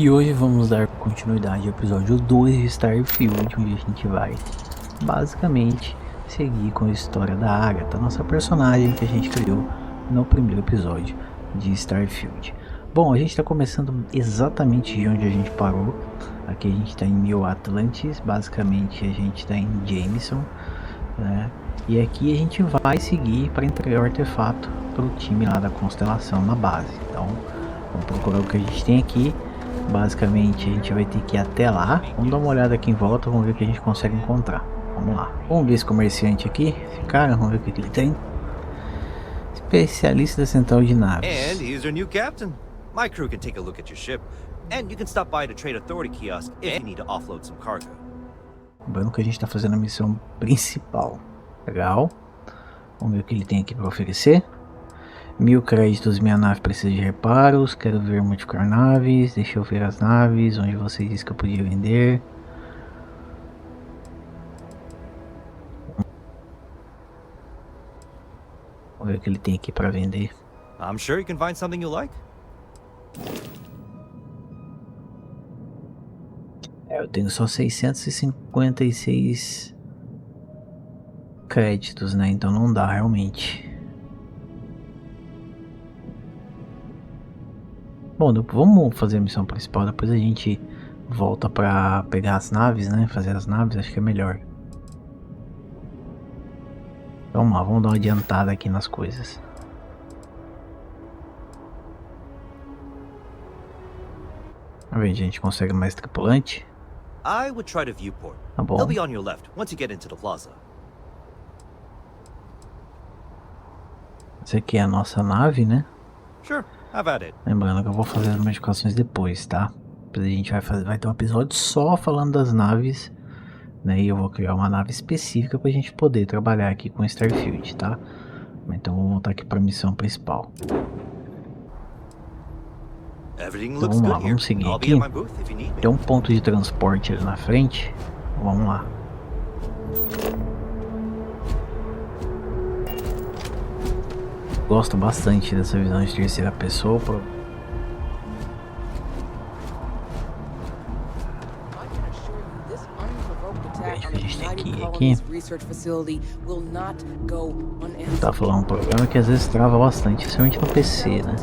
E hoje vamos dar continuidade ao episódio 2 de Starfield, onde a gente vai basicamente seguir com a história da Agatha, nossa personagem que a gente criou no primeiro episódio de Starfield. Bom, a gente está começando exatamente de onde a gente parou. Aqui a gente está em New Atlantis, basicamente a gente está em Jemison, né? E aqui a gente vai seguir para entregar o artefato para o time lá da constelação na base. Então vamos procurar o que a gente tem aqui. Basicamente a gente vai ter que ir até lá. Vamos dar uma olhada aqui em volta, vamos ver o que a gente consegue encontrar. Vamos lá, vamos ver esse comerciante aqui, esse cara, vamos ver o que ele tem. Especialista da central de naves. And he's your new captain. My crew can take a look at your ship, and you can stop by the Trade Authority kiosk if you need to offload some cargo. Lembrando que a gente está fazendo a missão principal. Legal. Vamos ver o que ele tem aqui para oferecer. 1000 créditos, minha nave precisa de reparos. Quero ver modificar naves. Deixa eu ver as naves onde você disse que eu podia vender. Vamos ver o que ele tem aqui para vender. I'm sure you can find something you like. Eu tenho só 656 créditos, né? Então não dá realmente. Bom, vamos fazer a missão principal, depois a gente volta pra pegar as naves, né? Fazer as naves, acho que é melhor. Vamos lá, vamos dar uma adiantada aqui nas coisas. Vamos ver se a gente consegue mais tripulante. I would try to viewport. Tá bom. They'll be on your left once you get into the plaza. Essa aqui é a nossa nave, né? Sure, have at it. Lembrando que eu vou fazer as modificações depois, tá? Depois a gente vai ter um episódio só falando das naves, né? E eu vou criar uma nave específica pra gente poder trabalhar aqui com Starfield, tá? Então vou voltar aqui pra missão principal. Então vamos lá, vamos seguir aqui. Tem um ponto de transporte ali na frente. Vamos lá. Gosto bastante dessa visão de terceira pessoa. O que a gente tem aqui. Tá falando um problema que às vezes trava bastante, principalmente no PC, né?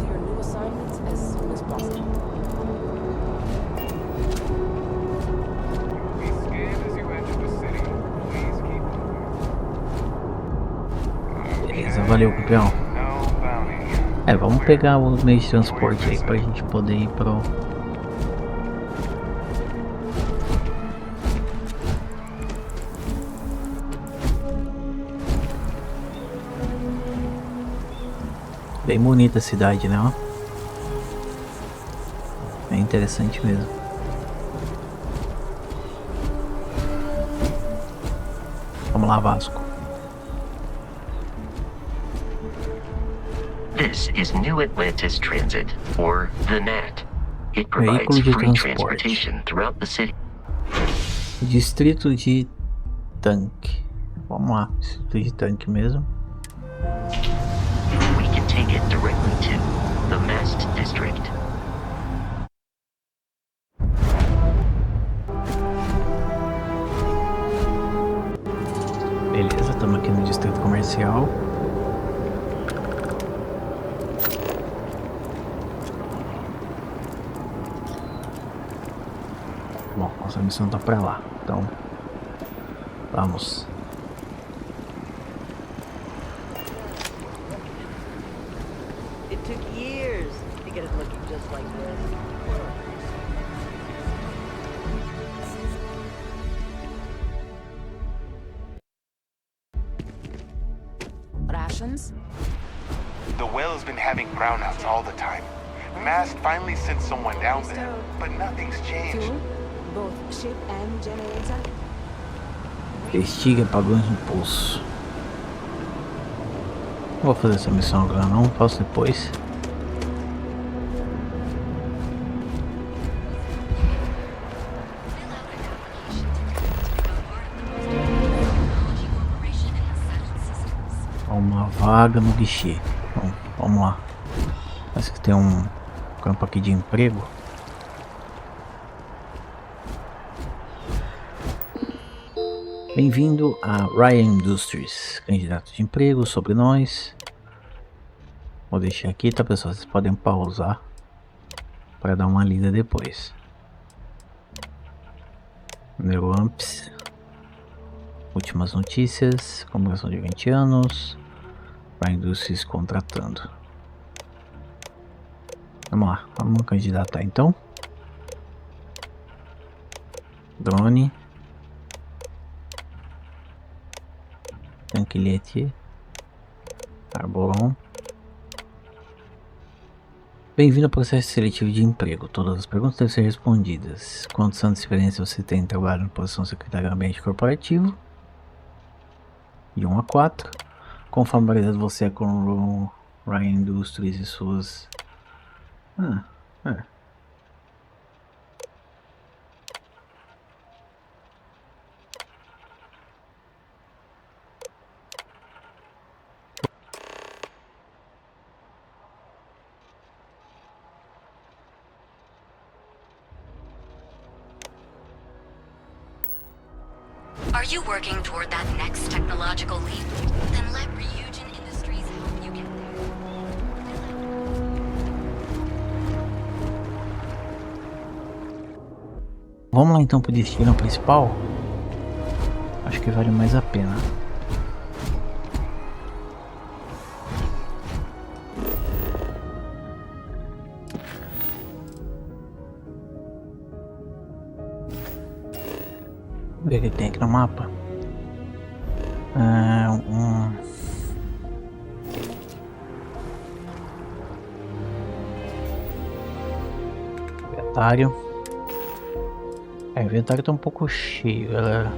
Beleza, valeu, campeão. Vamos pegar os meios de transporte aí pra gente poder ir pro... Bem bonita a cidade, né? Ó. É interessante mesmo. Vamos lá, Vasco. This is New Atlantis Transit, or the NAT. It provides free transportation throughout the city. Distrito de tanque. Vamos lá, distrito de tanque mesmo. We can take it directly to the Mast District. Beleza, estamos aqui no distrito comercial. Bom, nossa missão tá pra lá, então vamos. It took years to get it looking just like this. Rations? The well has been having brownouts all the time. Mast finally sent someone down there, but nothing's changed. Both ship and generator? Investigue apagões no pulso. Não vou fazer essa missão agora não, faço depois. Uma vaga no guichê. Bom, vamos lá. Parece que tem um campo aqui de emprego. Bem-vindo a Ryan Industries, candidato de emprego, sobre nós. Vou deixar aqui, tá pessoal? Vocês podem pausar para dar uma lida depois. Neuamps, últimas notícias, comemoração de 20 anos, Ryan Industries contratando. Vamos lá, vamos candidatar então. Drone. Tanquilhete. Arboron. Bem-vindo ao processo seletivo de emprego. Todas as perguntas devem ser respondidas. Quantos anos de experiência você tem em trabalho na posição secretária de ambiente corporativo? De 1 a 4. Quão familiarizado você é com o Ryan Industries e suas... Are you working toward that next technological leap? Then let Ryujin Industries help you get there. Vamos lá então pro destino principal? Acho que vale mais a pena. Vamos ver o que tem aqui no mapa. Inventário. O inventário tá um pouco cheio, galera.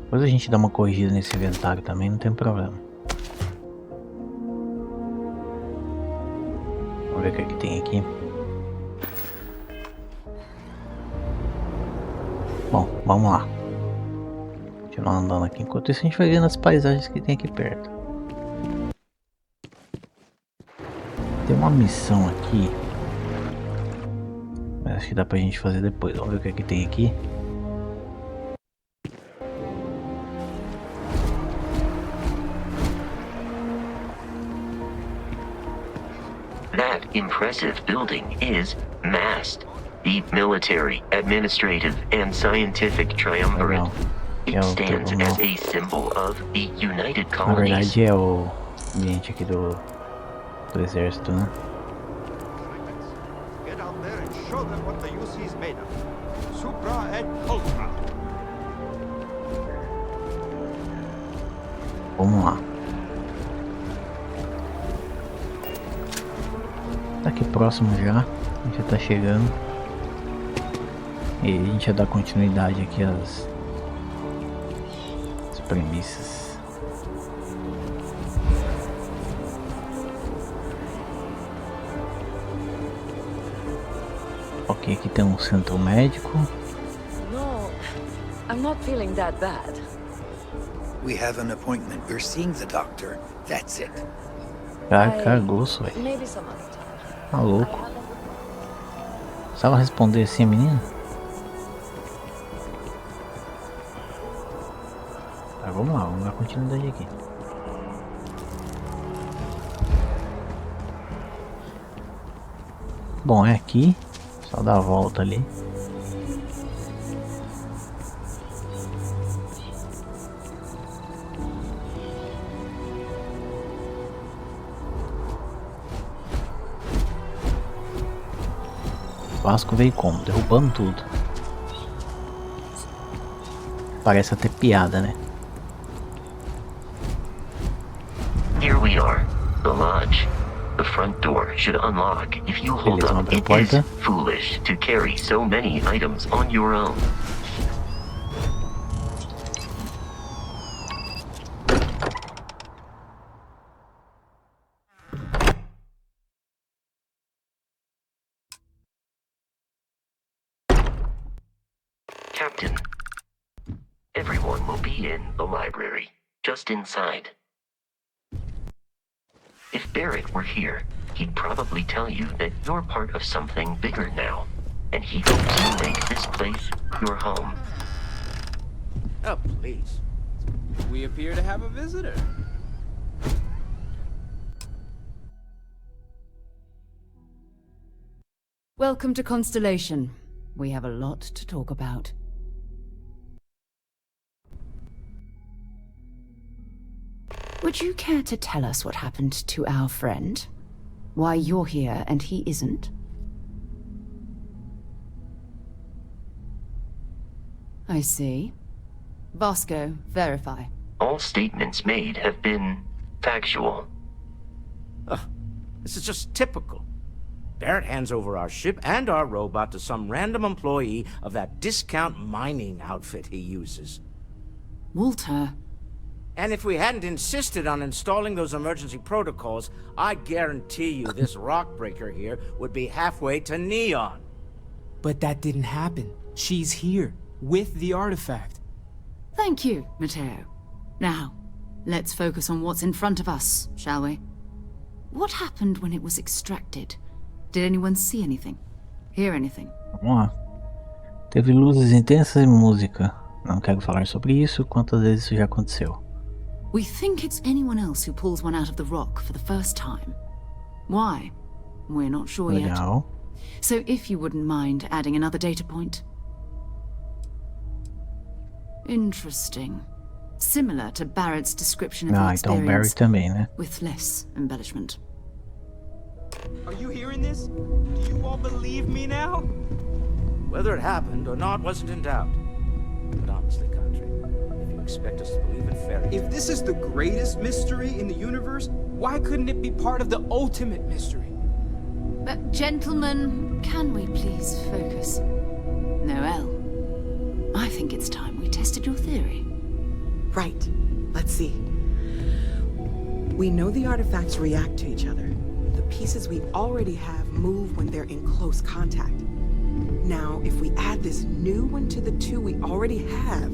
Depois a gente dá uma corrigida nesse inventário também, não tem problema. Vamos ver o que é que tem aqui. Bom, vamos lá. Continuar andando aqui. Enquanto isso a gente vai vendo as paisagens que tem aqui perto. Tem uma missão aqui. Mas acho que dá pra gente fazer depois. Vamos ver o que é que tem aqui. That impressive building is MAST, the Military, Administrative, and Scientific Triumvirate. It stands as a symbol of the United Na Colonies. verdade é o ambiente aqui do exército, né? Get out there and show them what the UC is made of. Supra and ultra. Vamos lá. Tá aqui próximo já. A gente já tá chegando. E a gente já dá continuidade aqui às premissas. Ok, aqui tem um centro médico. No, I'm not feeling that bad. We have an appointment. We're seeing the doctor. That's it. Cagoço, velho. Maybe some other time. Maluco. Precisava responder assim, menina? Tá, vamos lá, vamos dar continuidade aqui. Bom, é aqui. Só dar a volta ali. O Vasco veio como? Derrubando tudo. Parece até piada, né? Here we are, the lodge. The front door should unlock if you hold Beleza, up. abre a It porta. is foolish to carry so many items on your own. Captain, everyone will be in the library, just inside. If Barrett were here, he'd probably tell you that you're part of something bigger now. and he hopes you make this place your home. Oh, please. We appear to have a visitor. Welcome to Constellation. We have a lot to talk about. Would you care to tell us what happened to our friend? Why you're here and he isn't? I see. Vasco, verify. All statements made have been factual. This is just typical. Barrett hands over our ship and our robot to some random employee of that discount mining outfit he uses. Walter. And if we hadn't insisted on installing those emergency protocols, I guarantee you this rock breaker here would be halfway to Neon. But that didn't happen. She's here, with the artifact. Thank you, Matteo. Now, let's focus on what's in front of us, shall we? What happened when it was extracted? Did anyone see anything? Hear anything? Vamos lá. Teve luzes intensas e música. Não quero falar sobre isso, quantas vezes isso já aconteceu. We think it's anyone else who pulls one out of the rock for the first time. Why? We're not sure Legal. yet. So if you wouldn't mind adding another data point. Interesting. Similar to Barrett's description of the Então experience, Barrett também, né? with less embellishment. Are you hearing this? Do you all believe me now? Whether it happened or not wasn't in doubt. But honestly, Country, if you expect us to believe in fairy tales... If this is the greatest mystery in the universe, why couldn't it be part of the ultimate mystery? But gentlemen, can we please focus? Noel, I think it's time we tested your theory. Right. Let's see. We know the artifacts react to each other. The pieces we already have move when they're in close contact. Now, if we add this new one to the two we already have...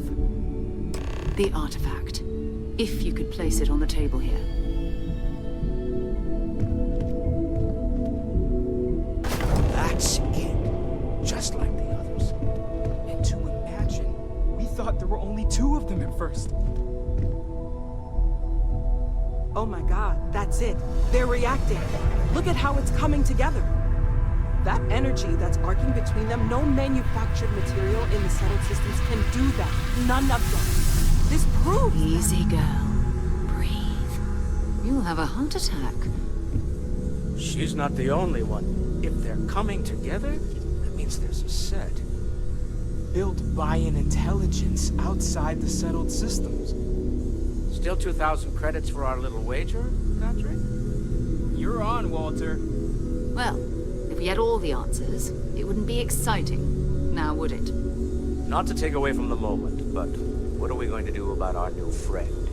The artifact. If you could place it on the table here. That's it. Just like the others. And to imagine, we thought there were only two of them at first. Oh my god, that's it. They're reacting. Look at how it's coming together. That energy that's arcing between them, no manufactured material in the settled systems can do that. None of them. This proves... Easy, girl. Breathe. You'll have a heart attack. She's not the only one. If they're coming together, that means there's a set. Built by an intelligence outside the settled systems. Still 2,000 credits for our little wager, Country? You're on, Walter. Well, if we had all the answers, it wouldn't be exciting, now would it? Not to take away from the moment, but what are we going to do about our new friend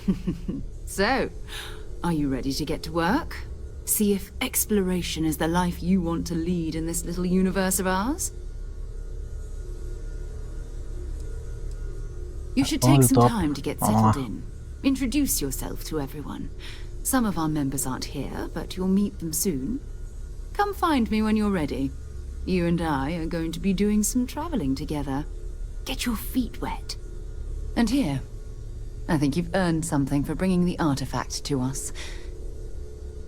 here? So, are you ready to get to work? See if exploration is the life you want to lead in this little universe of ours? You should take some time to get settled in. Introduce yourself to everyone. Some of our members aren't here, but you'll meet them soon. Come find me when you're ready. You and I are going to be doing some traveling together. Get your feet wet. And here, I think you've earned something for bringing the artifact to us.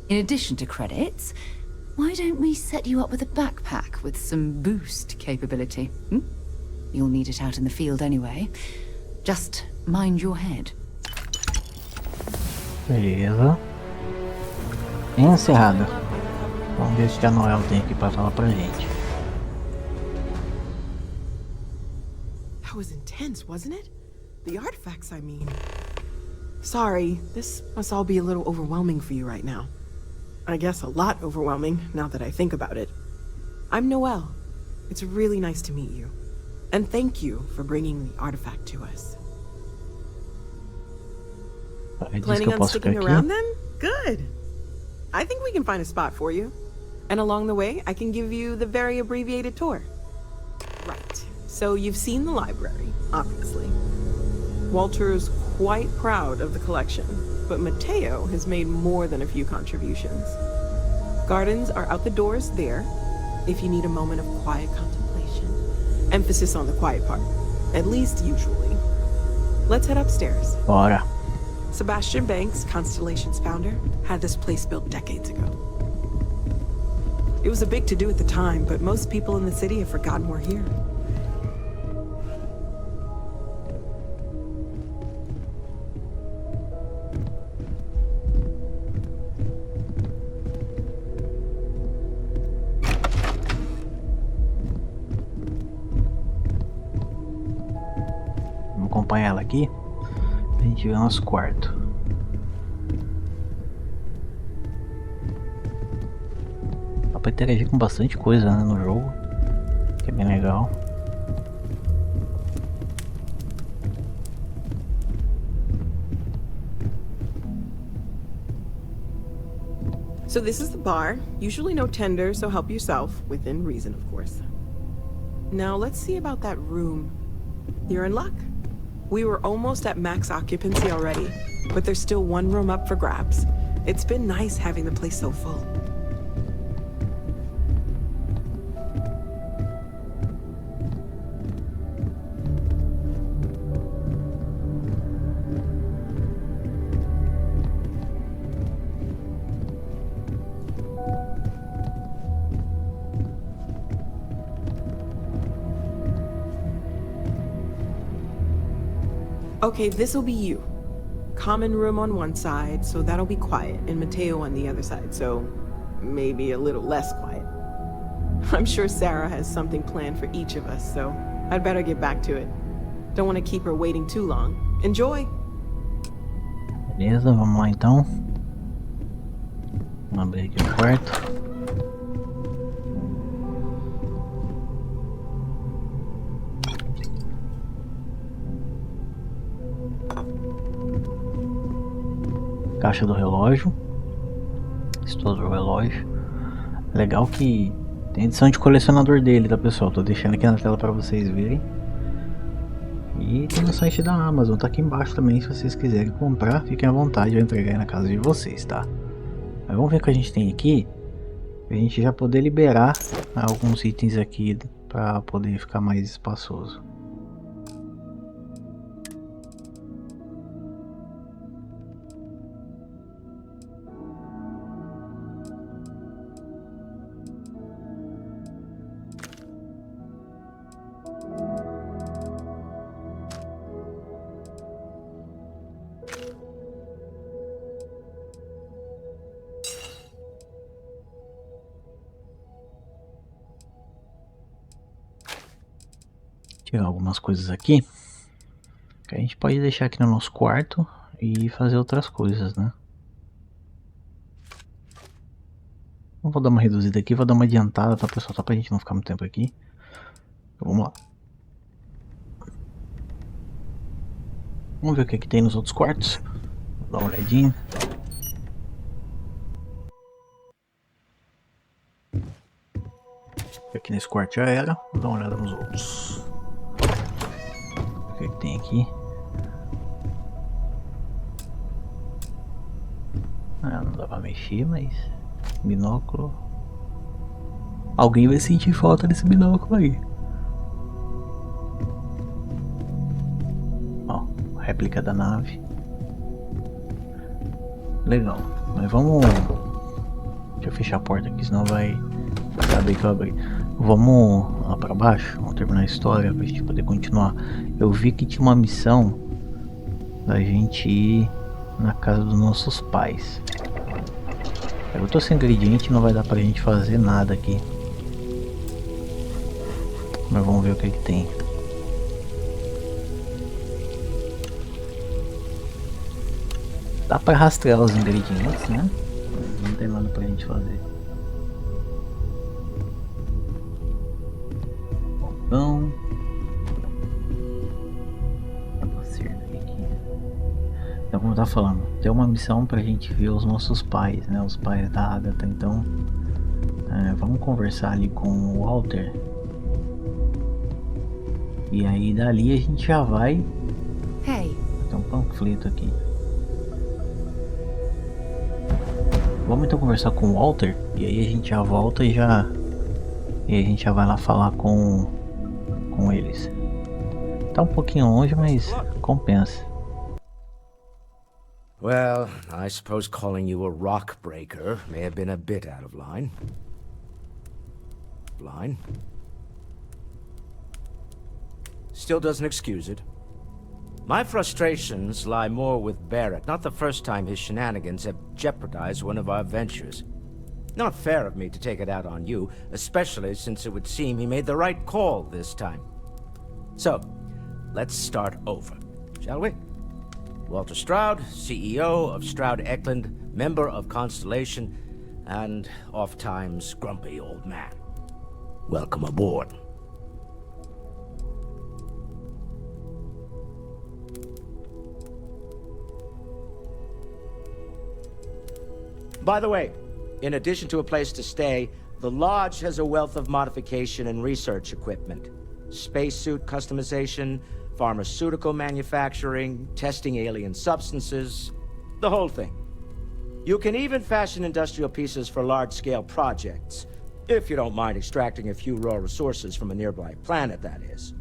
In addition to credits, why don't we set you up with a backpack with some boost capability? You'll need it out in the field anyway. Just mind your head. Beleza. Encerrada. Vamos ver se a Noel tem aqui pra falar pra gente. That was intense, wasn't it? The artifacts, I mean. Sorry, this must all be a little overwhelming for you right now. I guess a lot overwhelming, now that I think about it. I'm Noel. It's really nice to meet you. And thank you for bringing the artifact to us. Planning on sticking around then? Good. I think we can find a spot for you. And along the way, I can give you the very abbreviated tour. Right. So you've seen the library, obviously. Walter's quite proud of the collection, but Mateo has made more than a few contributions. Gardens are out the doors there, if you need a moment of quiet contemplation. Emphasis on the quiet part, at least usually. Let's head upstairs. Bora. Sebastian Banks, Constellation's founder, had this place built decades ago. It was a big to-do at the time, but most people in the city have forgotten we're here. Vamos acompanhar ela aqui. A gente vê o nosso quarto. Dá pra interagir com bastante coisa, né, no jogo, que é bem legal. So this is the bar. Usually no tender, so help yourself, within reason, of course. Now let's see about that room. You're in luck. We were almost at max occupancy already, but there's still one room up for grabs. It's been nice having the place so full. Okay, this'll be you. Common room on one side, so that'll be quiet, and Mateo on the other side, so maybe a little less quiet. I'm sure Sarah has something planned for each of us, so I'd better get back to it. Don't want to keep her waiting too long. Enjoy! Beleza, vamos lá então. Vamos abrir aqui o quarto. Caixa do relógio. Estouro do relógio. Legal que tem edição de colecionador dele, tá, pessoal? Tô deixando aqui na tela para vocês verem. E tem no site da Amazon, tá aqui embaixo também, se vocês quiserem comprar, fiquem à vontade, eu entregar aí na casa de vocês, tá? Mas vamos ver o que a gente tem aqui, pra gente já poder liberar alguns itens aqui para poder ficar mais espaçoso. Tirar algumas coisas aqui que a gente pode deixar aqui no nosso quarto e fazer outras coisas, né? Não vou dar uma reduzida aqui, vou dar uma adiantada, tá, pessoal? Só pra gente não ficar muito tempo aqui. Então, vamos lá. Vamos ver o que é que tem nos outros quartos. Vou dar uma olhadinha. Aqui nesse quarto já era. Vou dar uma olhada nos outros. O que é que tem aqui? Ah, não dá pra mexer, mas... binóculo... alguém vai sentir falta desse binóculo aí. Ó, réplica da nave. Legal, mas vamos... deixa eu fechar a porta aqui, senão vai saber que eu abri. Vamos lá pra baixo, vamos terminar a história pra gente poder continuar. Eu vi que tinha uma missão da gente ir na casa dos nossos pais. Eu tô sem ingrediente, não vai dar pra gente fazer nada aqui. Mas vamos ver o que tem. Dá pra rastrear os ingredientes, né? Não tem nada pra gente fazer. Então... então, como eu tava falando, tem uma missão pra gente ver os nossos pais, né? Os pais da Agatha. Então, vamos conversar ali com o Walter. E aí dali a gente já vai Hey, ter um panfleto aqui. Vamos então conversar com o Walter e aí a gente já volta e a gente já vai lá falar com eles. Tá um pouquinho longe, mas compensa. Well, I suppose calling you a rock breaker may have been a bit out of line. Still doesn't excuse it. My frustrations lie more with Barrett, not the first time his shenanigans have jeopardized one of our ventures. Not fair of me to take it out on you, especially since it would seem he made the right call this time. So, let's start over, shall we? Walter Stroud, CEO of Stroud Eklund, member of Constellation, and oft-times grumpy old man. Welcome aboard. By the way, in addition to a place to stay, the Lodge has a wealth of modification and research equipment. Spacesuit customization, pharmaceutical manufacturing, testing alien substances, the whole thing. You can even fashion industrial pieces for large-scale projects, if you don't mind extracting a few raw resources from a nearby planet, that is.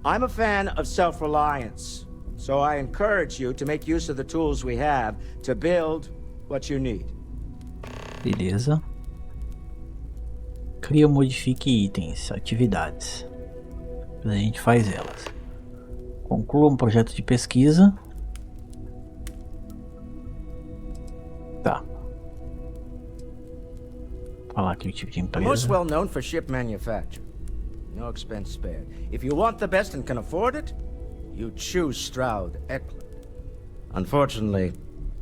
I'm a fan of self-reliance, so I encourage you to make use of the tools we have to build what you need. Beleza. Cria ou modifique itens, atividades. A gente faz elas. Conclua um projeto de pesquisa. Tá. Falar aqui o tipo de empresa. Most well known for ship manufacture. No expense spared. If you want the best and can afford it, you choose Stroud Eklund. Unfortunately,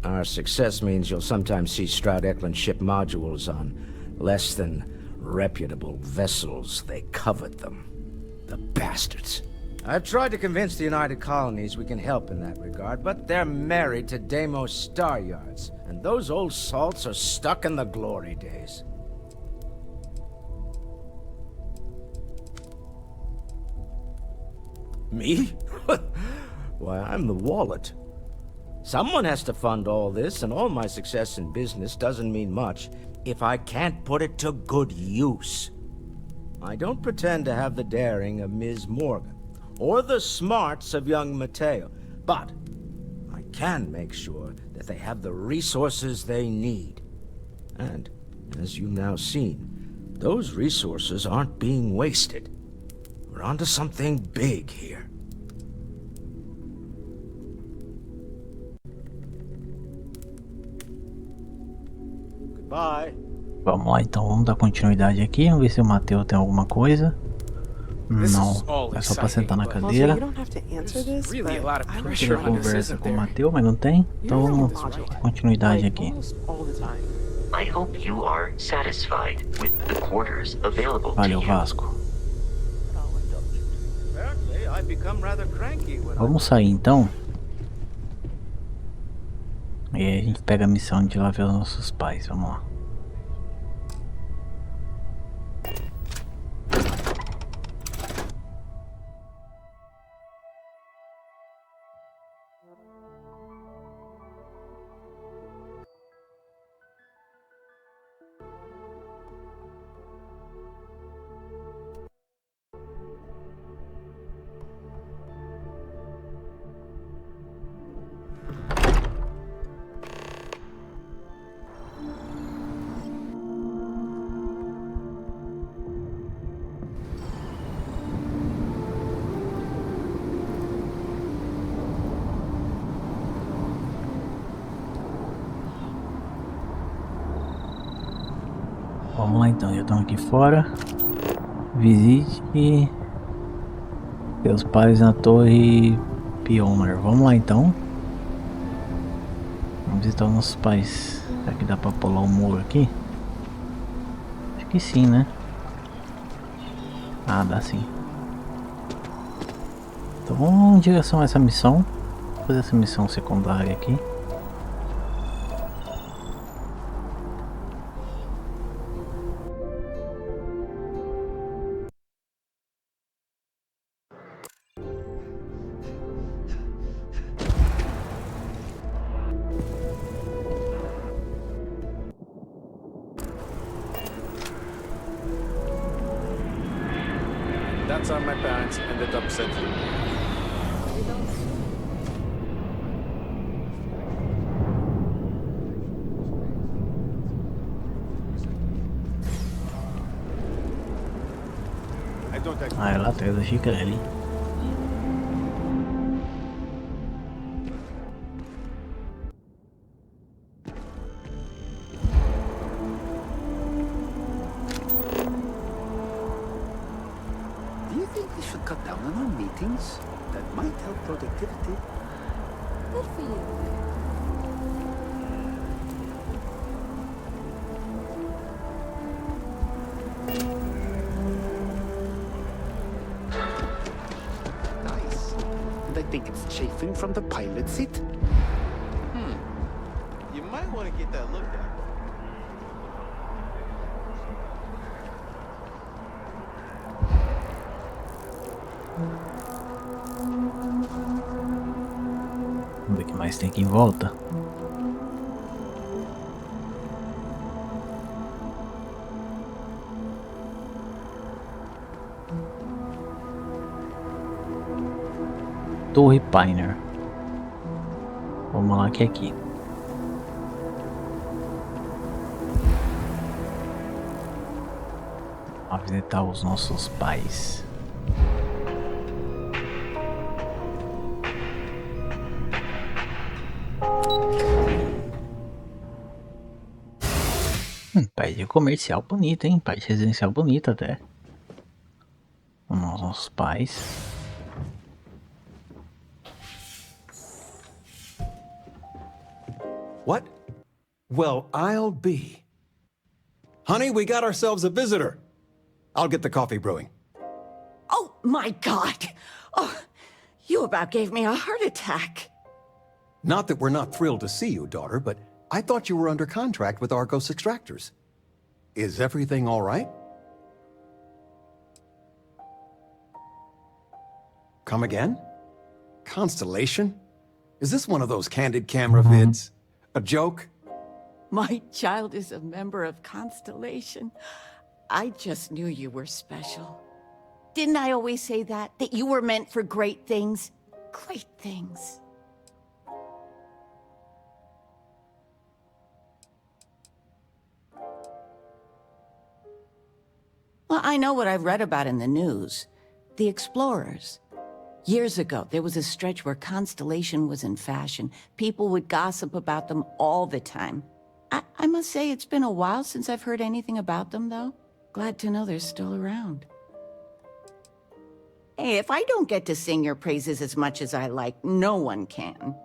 our success means you'll sometimes see Stroud Eklund ship modules on less than reputable vessels. They covet them. The bastards. I've tried to convince the United Colonies we can help in that regard, but they're married to Deimos Star Yards, and those old salts are stuck in the glory days. Me? Why, I'm the wallet. Someone has to fund all this, and all my success in business doesn't mean much if I can't put it to good use. I don't pretend to have the daring of Ms. Morgan, or the smarts of young Mateo, but I can make sure that they have the resources they need. And, as you've now seen, those resources aren't being wasted. We're onto something big here. Goodbye. Vamos lá então, vamos dar continuidade aqui. Vamos ver se o Mateo tem alguma coisa. Não, é só pra sentar na cadeira. Ele conversa com o Mateo, mas não tem. Então vamos dar continuidade aqui. I hope you are satisfied with the quarters available to Valeu, you. Vasco. Vamos sair então. E aí a gente pega a missão de ir lá ver os nossos pais. Vamos lá. Vamos lá então, já estamos aqui fora. Visite seus pais na Torre Pioneer. Vamos lá então. Vamos visitar os nossos pais. Será que dá pra pular o muro aqui? Acho que sim, né? Ah, dá sim. Então vamos em direção a essa missão. Vou fazer essa missão secundária aqui. time my parents ended up settling. Ah, é lá atrás da xícara ali. Do you think we should cut down on our meetings? That might help productivity. Good for you. Nice. And I think it's chafing from the pilot seat. You might want to get that looked at. Vamos ver o que mais tem aqui em volta. Torre Pioneer. Vamos lá que é aqui. Vamos visitar os nossos pais. Prédio comercial bonito, hein? Parte residencial bonita até. Vamos aos nossos pais. What? Well, I'll be. Honey, we got ourselves a visitor. I'll get the coffee brewing. Oh, my God. Oh, you about gave me a heart attack. Not that we're not thrilled to see you, daughter, but I thought you were under contract with Argos Extractors. Is everything all right? Come again? Constellation? Is this one of those candid camera vids? A joke? My child is a member of Constellation. I just knew you were special. Didn't I always say that? That you were meant for great things? Great things. Well, I know what I've read about in the news. The Explorers. Years ago, there was a stretch where Constellation was in fashion. People would gossip about them all the time. I must say it's been a while since I've heard anything about them, though. Glad to know they're still around. Hey, if I don't get to sing your praises as much as I like, no one can.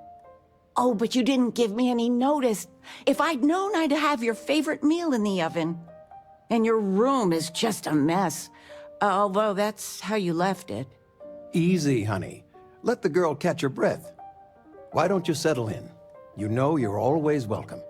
Oh, but you didn't give me any notice. If I'd known, I'd have your favorite meal in the oven. And your room is just a mess. Although that's how you left it. Easy, honey. Let the girl catch her breath. Why don't you settle in? You know you're always welcome.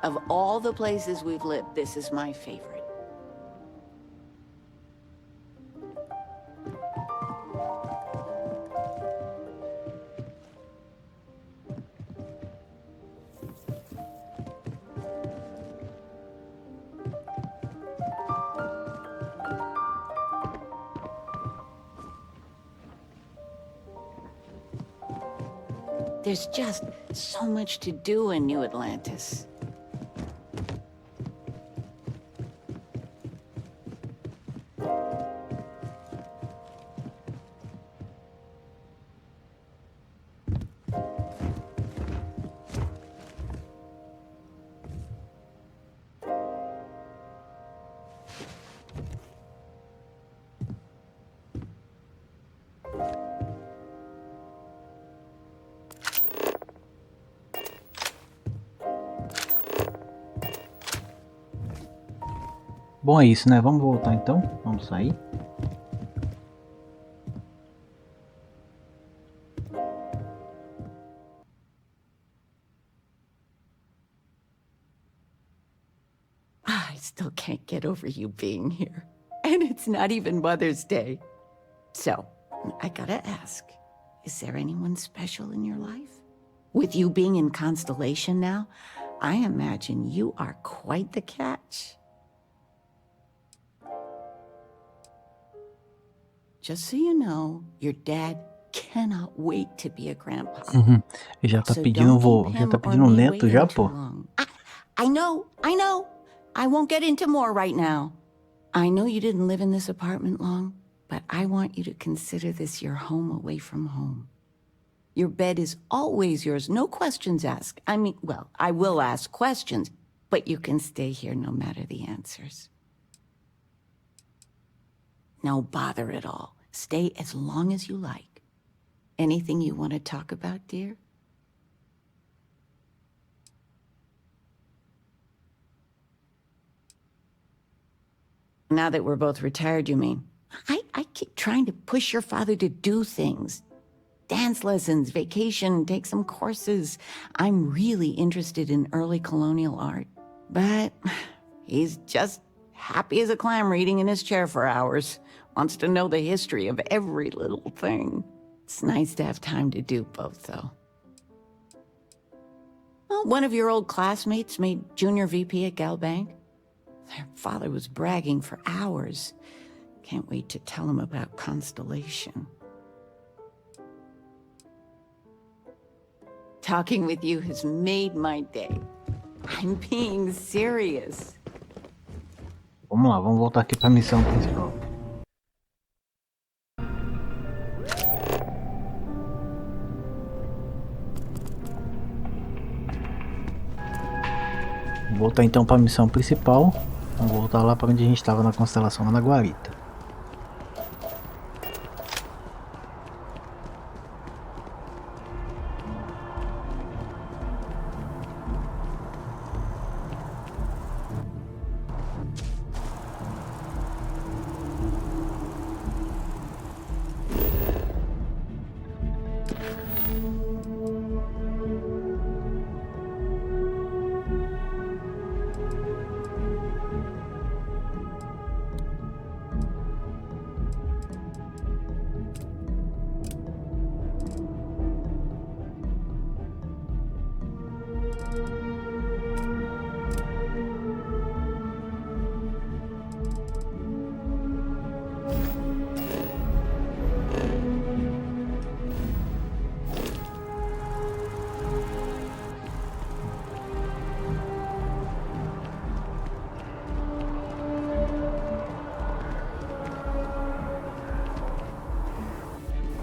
Of all the places we've lived, this is my favorite. There's just so much to do in New Atlantis. Bom, é isso, né? Vamos voltar então. Vamos sair. I still can't get over you being here. And it's not even Mother's Day. So, I gotta ask, is there anyone special in your life? With you being in Constellation now, I imagine you are quite the catch. Just so you know, your dad cannot wait to be a grandpa. Já tá pedindo vô, já tá pedindo neto já, pô. I know. I won't get into more right now. I know you didn't live in this apartment long, but I want you to consider this your home away from home. Your bed is always yours, no questions asked. I mean, well, I will ask questions, but you can stay here no matter the answers. No bother at all. Stay as long as you like. Anything you want to talk about, dear? Now that we're both retired, you mean? I keep trying to push your father to do things. Dance lessons, vacation, take some courses. I'm really interested in early colonial art. But he's just happy as a clam reading in his chair for hours. Wants to know the history of every little thing. It's nice to have time to do both, though. Well, one of your old classmates made junior VP at Gal Bank. Their father was bragging for hours. Can't wait to tell him about Constellation. Talking with you has made my day. I'm being serious. Vamos lá, vamos voltar aqui para a missão principal. Vou voltar então para a missão principal. Vamos voltar lá para onde a gente estava na constelação da Guarita.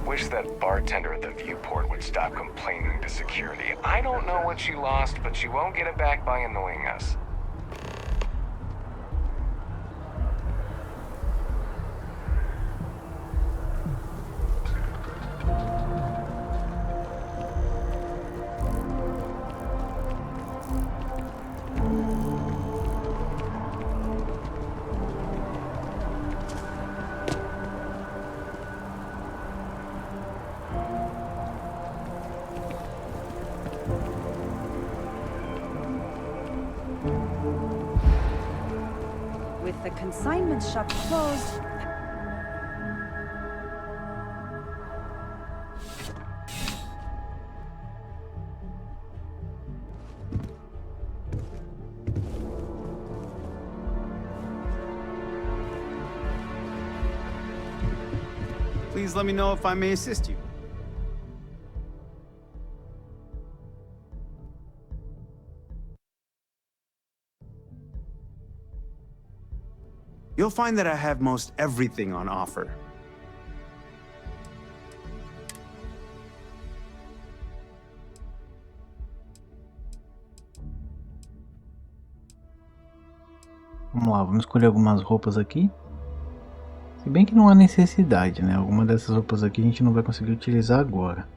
Wish that bartender at the viewport would stop complaining to security. I don't know what she lost, but she won't get it back by annoying us. With the consignment shop closed... Please let me know if I may assist you. You'll find that I have most everything on offer. Vamos lá, vamos escolher algumas roupas aqui. Se bem que não há necessidade, né? Alguma dessas roupas aqui a gente não vai conseguir utilizar agora.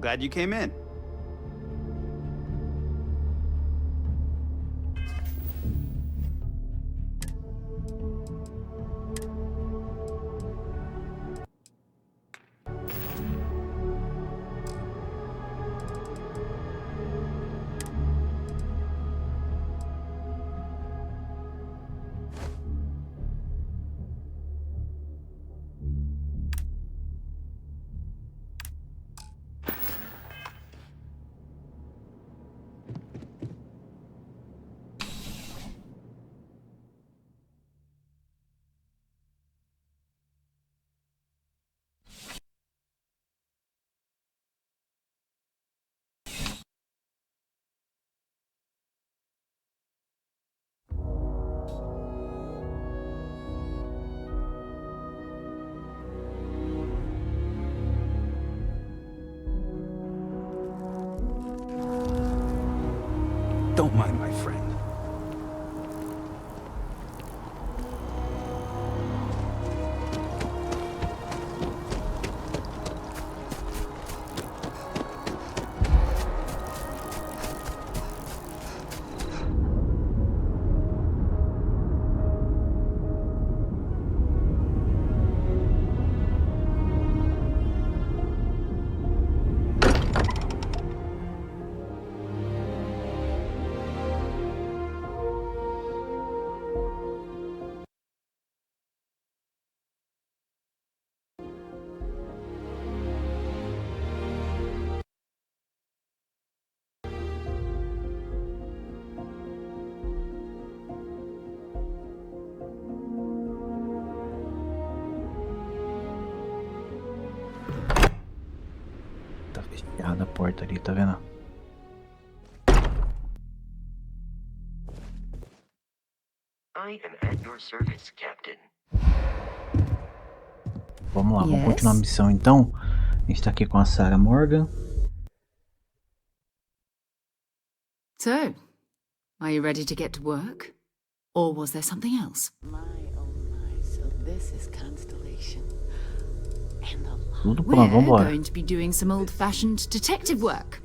glad you came in. Don't mind my friend. Tá fechada a porta ali, tá vendo? I am at your service, Captain. Vamos lá, vamos continuar a missão então. A gente tá aqui com a Sarah Morgan. So, are you ready to get to work? Or was there something else? My, oh my, so this is Constellation. And the Tudo pronto, We're vambora. going to be doing some old-fashioned detective work.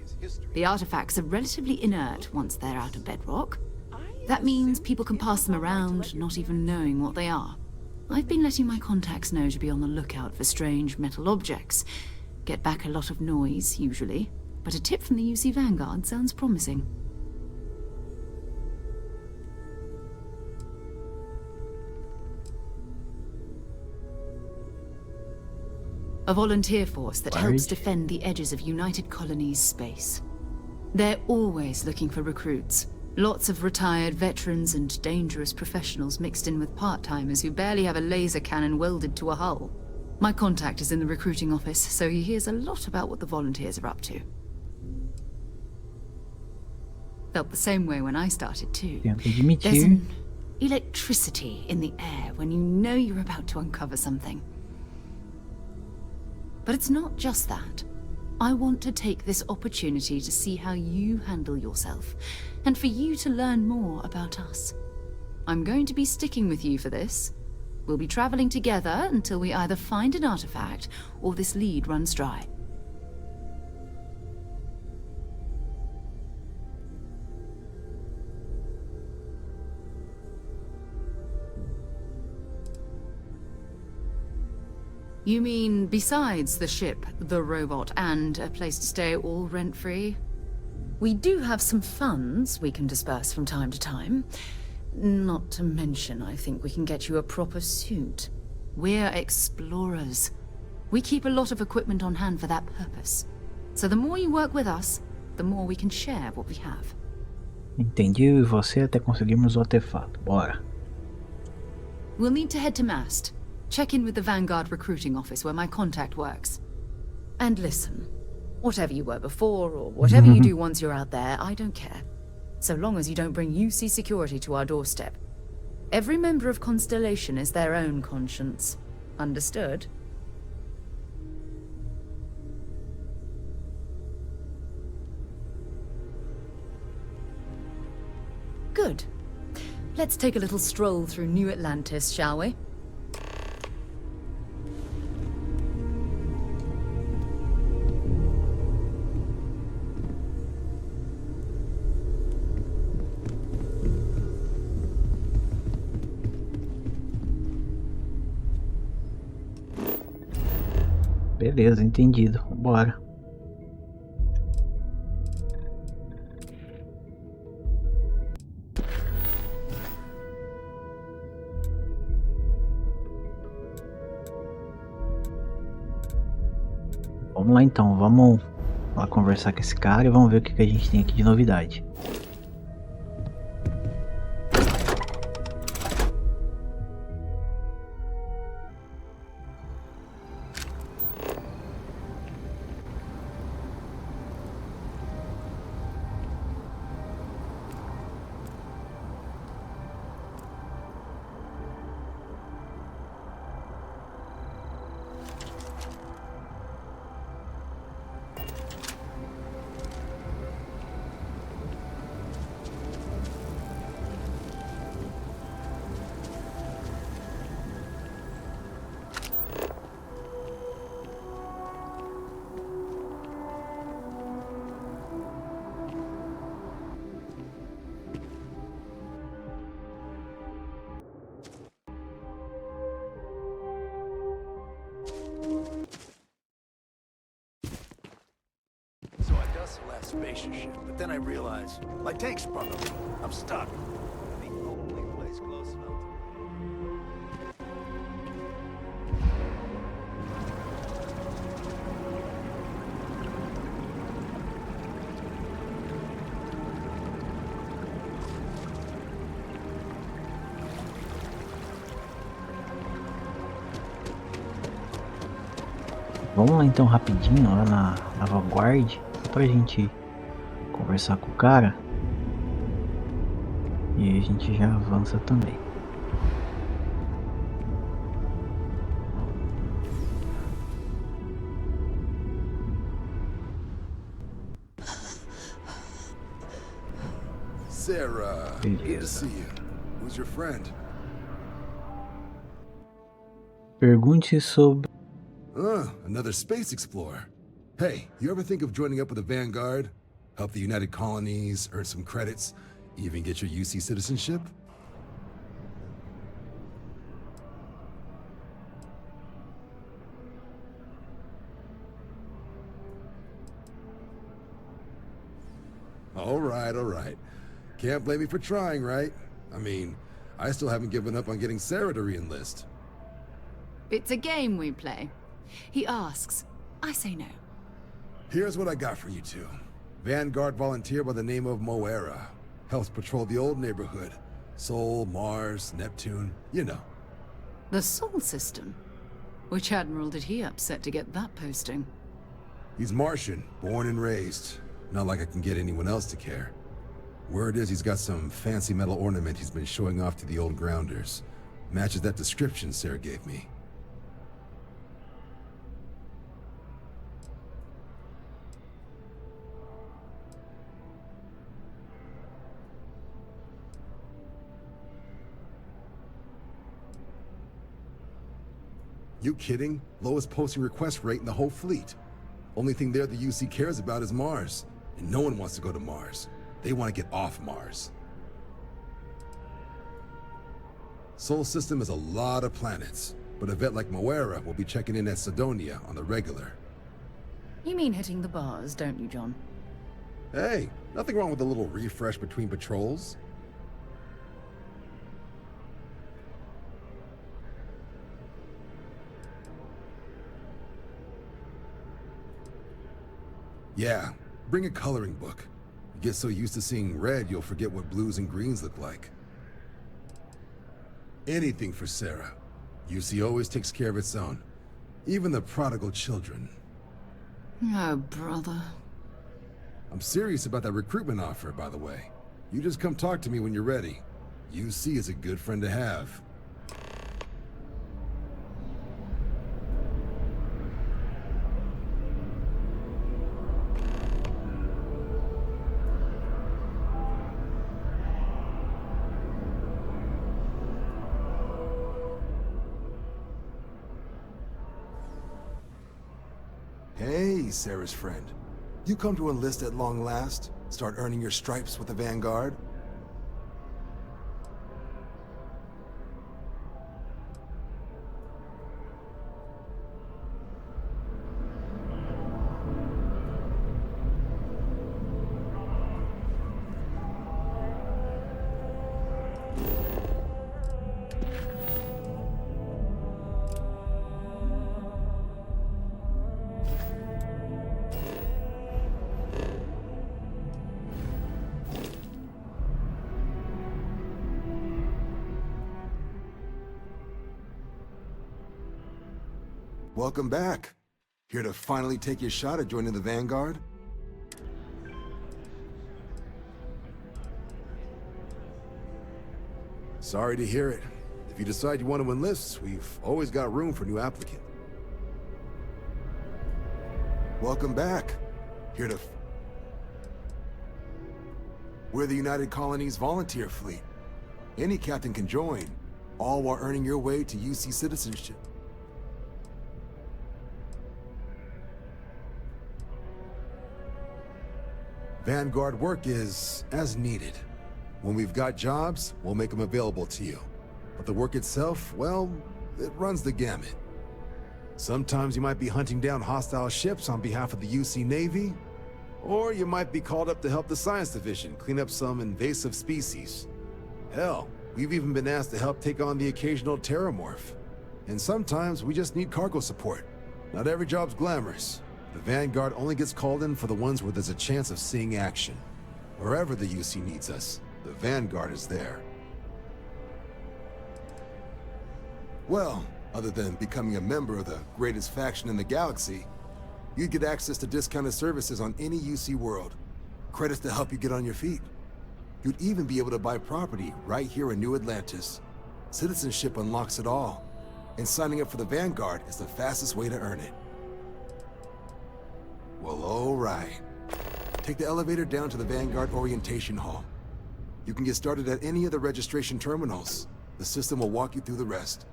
The artifacts are relatively inert once they're out of bedrock. That means people can pass them around, not even knowing what they are. I've been letting my contacts know to be on the lookout for strange metal objects. Get back a lot of noise, usually, but a tip from the UC Vanguard sounds promising. A volunteer force that helps defend the edges of United Colonies space. They're always looking for recruits. Lots of retired veterans and dangerous professionals mixed in with part-timers who barely have a laser cannon welded to a hull. My contact is in the recruiting office, so he hears a lot about what the volunteers are up to. Felt the same way when I started too. There's an electricity in the air when you know you're about to uncover something. But it's not just that. I want to take this opportunity to see how you handle yourself, and for you to learn more about us. I'm going to be sticking with you for this. We'll be traveling together until we either find an artifact or this lead runs dry. You mean besides the ship, the robot, and a place to stay all rent-free? We do have some funds we can disperse from time to time. Not to mention, I think we can get you a proper suit. We're explorers. We keep a lot of equipment on hand for that purpose. So the more you work with us, the more we can share what we have. Entendi, eu e você até conseguirmos o artefato. Bora. We'll need to head to Mast. Check in with the Vanguard recruiting office where my contact works. And listen, whatever you were before or whatever you do once you're out there, I don't care. So long as you don't bring UC security to our doorstep. Every member of Constellation is their own conscience. Understood? Good. Let's take a little stroll through New Atlantis, shall we? Beleza, entendido. Bora. Vamos lá então, vamos lá conversar com esse cara e vamos ver o que a gente tem aqui de novidade. So I dust the last spacer ship, but then I realized my tank sprung up. I'm stuck. The only place close enough. Vamos lá então rapidinho lá na vanguarda pra gente conversar com o cara. E aí a gente já avança também. Sarah, good to see you. Who's your friend? Pergunte sobre... Another space explorer. Hey, you ever think of joining up with the Vanguard? Help the United Colonies, earn some credits, even get your UC citizenship? All right. Can't blame me for trying, right? I mean, I still haven't given up on getting Sarah to re-enlist. It's a game we play. He asks, I say no. Here's what I got for you two. Vanguard volunteer by the name of Moira. Helps patrol the old neighborhood. Sol, Mars, Neptune, you know. The Sol system? Which admiral did he upset to get that posting? He's Martian, born and raised. Not like I can get anyone else to care. Word is he's got some fancy metal ornament he's been showing off to the old grounders. Matches that description Sarah gave me. You kidding? Lowest posting request rate in the whole fleet. Only thing there the UC cares about is Mars. And no one wants to go to Mars. They want to get off Mars. Sol system is a lot of planets, but a vet like Moira will be checking in at Sidonia on the regular. You mean hitting the bars, don't you, John? Hey, nothing wrong with a little refresh between patrols. Yeah, bring a coloring book. You get so used to seeing red, you'll forget what blues and greens look like. Anything for Sarah. UC always takes care of its own. Even the prodigal children. Oh, brother. I'm serious about that recruitment offer, by the way. You just come talk to me when you're ready. UC is a good friend to have. Hey, Sarah's friend. You come to enlist at long last? Start earning your stripes with the Vanguard? Welcome back. Here to finally take your shot at joining the Vanguard? Sorry to hear it. If you decide you want to enlist, we've always got room for new applicants. Welcome back. Here to... We're the United Colonies Volunteer Fleet. Any captain can join, all while earning your way to UC citizenship. Vanguard work is as needed. When we've got jobs, we'll make them available to you. But the work itself, well, it runs the gamut. Sometimes you might be hunting down hostile ships on behalf of the UC Navy, or you might be called up to help the Science Division clean up some invasive species. Hell, we've even been asked to help take on the occasional terramorph. And sometimes we just need cargo support. Not every job's glamorous. The Vanguard only gets called in for the ones where there's a chance of seeing action. Wherever the UC needs us, the Vanguard is there. Well, other than becoming a member of the greatest faction in the galaxy, you'd get access to discounted services on any UC world. Credits to help you get on your feet. You'd even be able to buy property right here in New Atlantis. Citizenship unlocks it all, and signing up for the Vanguard is the fastest way to earn it. Well, all right. Take the elevator down to the Vanguard Orientation Hall. You can get started at any of the registration terminals. The system will walk you through the rest.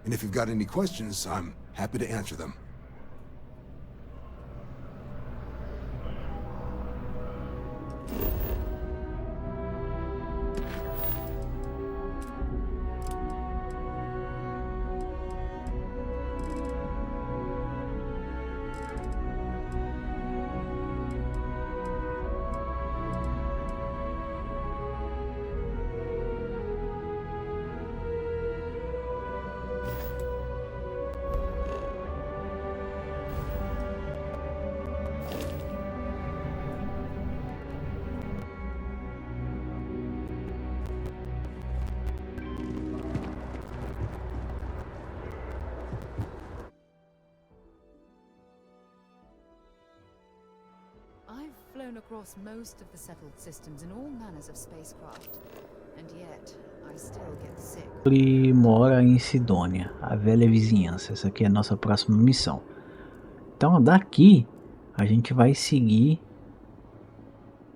And if you've got any questions, I'm happy to answer them. I've flown across most of the settled systems in all manners of spacecraft, and yet I still get sick. Ele mora em Sidônia, a velha vizinhança. Essa aqui é a nossa próxima missão. Então daqui a gente vai seguir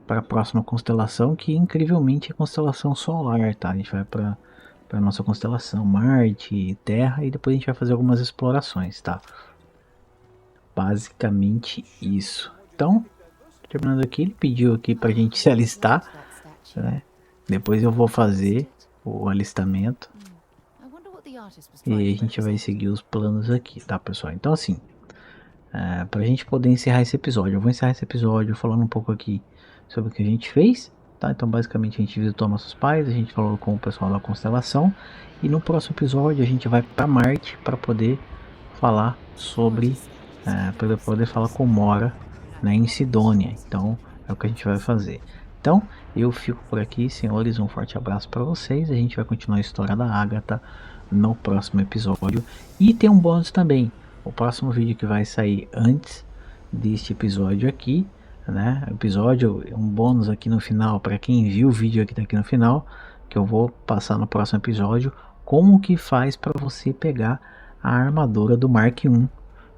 para a próxima constelação, que incrivelmente é a constelação solar, tá? A gente vai para a nossa constelação Marte, Terra, e depois a gente vai fazer algumas explorações, tá? Basicamente isso. Então, terminando aqui, ele pediu aqui pra gente se alistar, né? Depois eu vou fazer o alistamento e a gente vai seguir os planos aqui, tá, pessoal? Então, assim, pra gente poder encerrar esse episódio, eu vou encerrar esse episódio falando um pouco aqui sobre o que a gente fez, tá? Então, basicamente, a gente visitou nossos pais, a gente falou com o pessoal da constelação, e no próximo episódio a gente vai para Marte para poder falar sobre, para poder falar com Mora, né, em Sidônia. Então, é o que a gente vai fazer. Então, eu fico por aqui, senhores, um forte abraço para vocês. A gente vai continuar a história da Agatha no próximo episódio. E tem um bônus também. O próximo vídeo que vai sair antes deste episódio aqui, né? Episódio, um bônus aqui no final, para quem viu o vídeo aqui, tá aqui no final, que eu vou passar no próximo episódio, como que faz para você pegar a armadura do Mark I,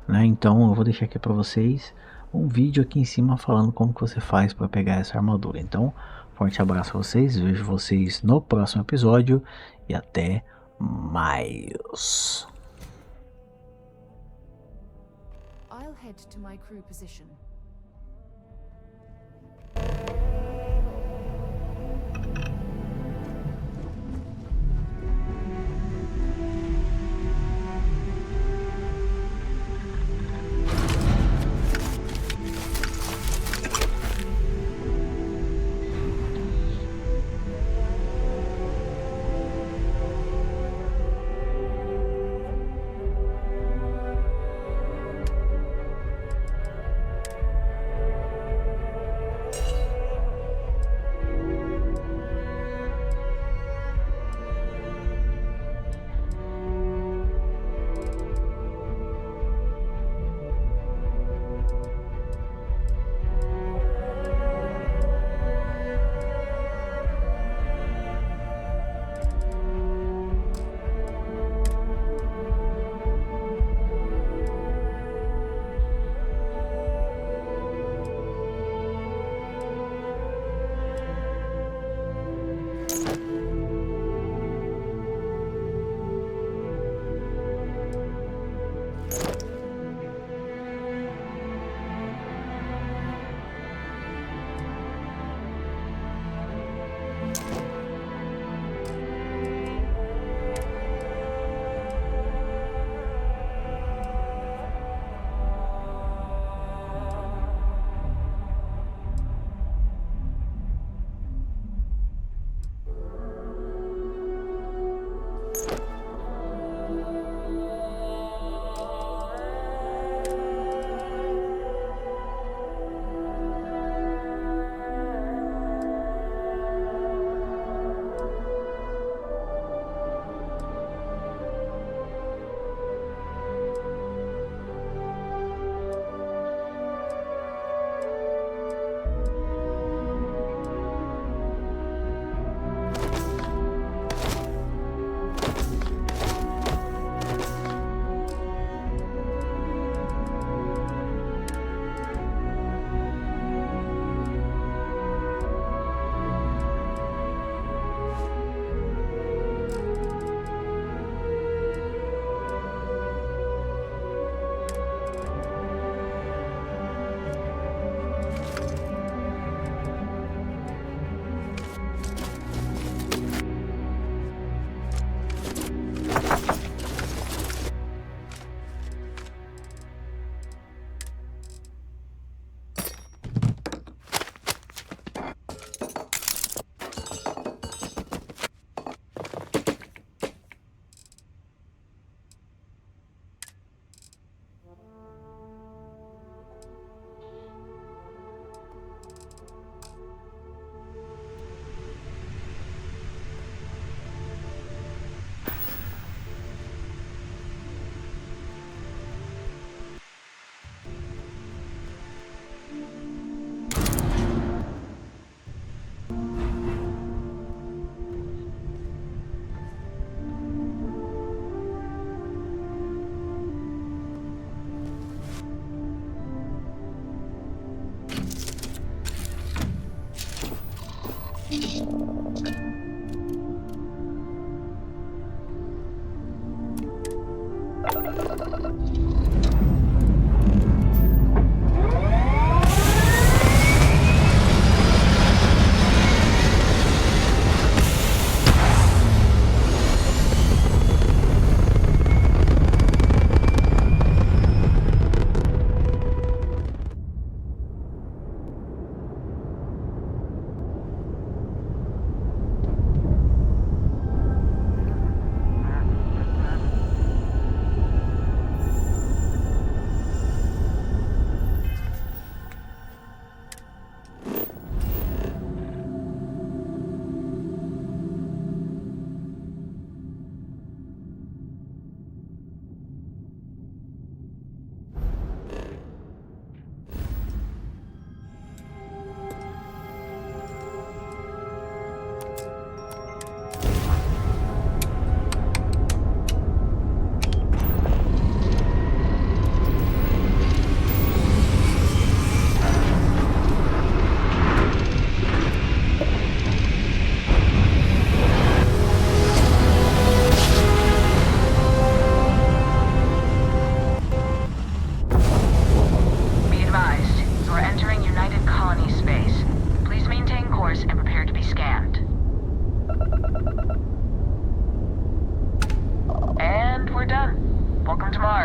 né? Então, eu vou deixar aqui para vocês um vídeo aqui em cima falando como que você faz para pegar essa armadura. Então, forte abraço a vocês, vejo vocês no próximo episódio e até mais. I'll head to my crew position.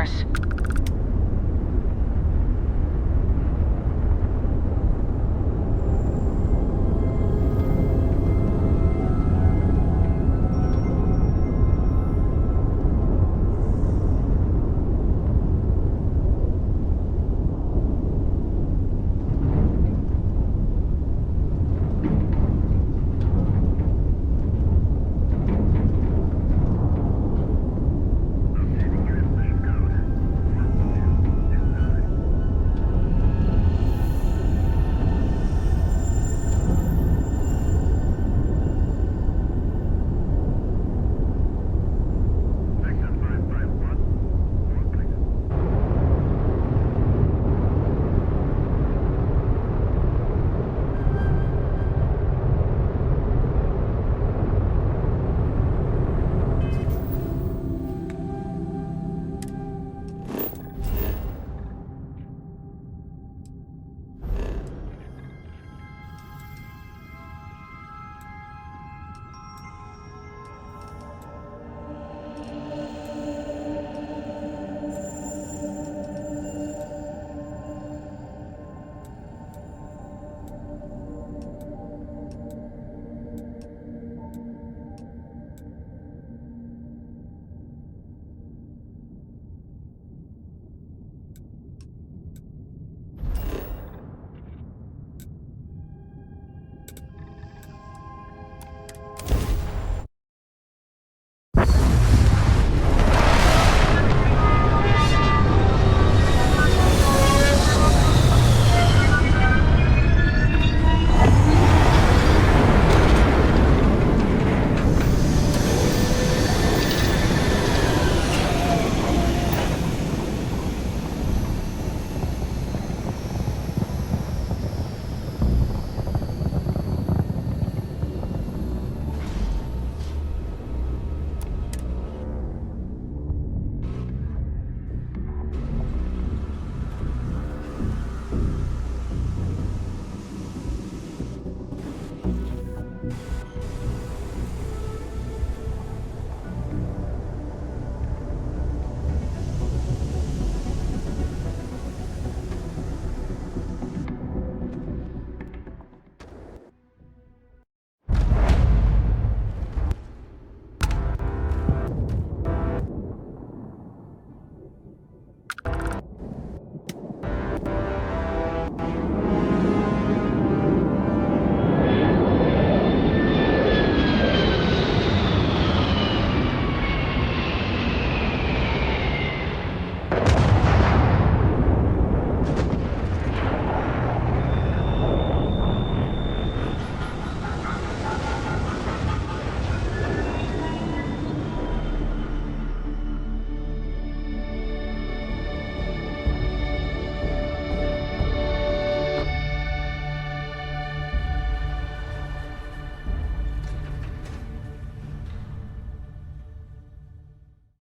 universe.